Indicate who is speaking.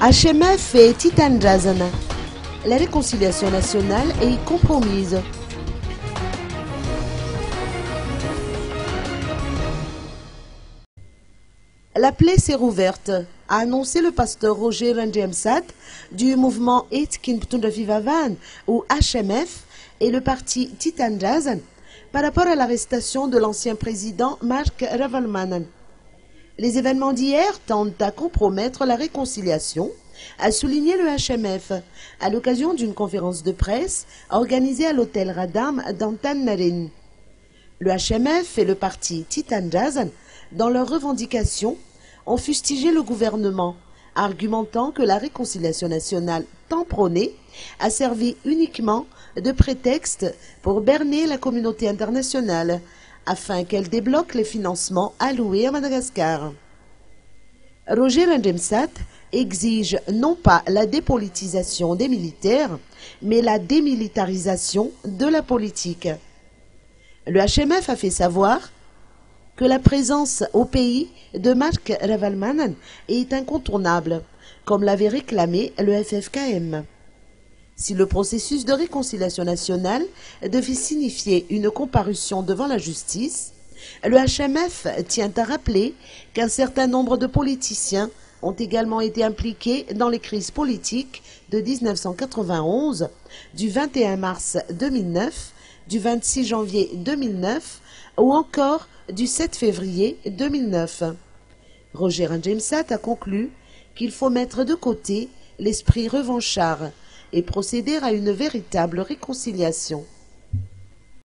Speaker 1: HMF et Titan Jazan. La réconciliation nationale est compromise. La plaie s'est rouverte, a annoncé le pasteur Roger Ranjemsat du mouvement Etkin Ptunda Vivavan ou HMF et le parti Titan Jazan par rapport à l'arrestation de l'ancien président Mark Ravalmanan. Les événements d'hier tentent à compromettre la réconciliation, a souligné le HMF à l'occasion d'une conférence de presse organisée à l'hôtel Radam d'Antannarin. Le HMF et le parti Titan Jazan, dans leurs revendications, ont fustigé le gouvernement, argumentant que la réconciliation nationale tant prônée a servi uniquement de prétexte pour berner la communauté internationale, afin qu'elle débloque les financements alloués à Madagascar. Roger Ranjemsat exige non pas la dépolitisation des militaires, mais la démilitarisation de la politique. Le HMF a fait savoir que la présence au pays de Mark Ravalmanan est incontournable, comme l'avait réclamé le FFKM. Si le processus de réconciliation nationale devait signifier une comparution devant la justice, le HMF tient à rappeler qu'un certain nombre de politiciens ont également été impliqués dans les crises politiques de 1991, du 21 mars 2009, du 26 janvier 2009 ou encore du 7 février 2009. Roger Ranjemsat a conclu qu'il faut mettre de côté l'esprit revanchard et procéder à une véritable réconciliation.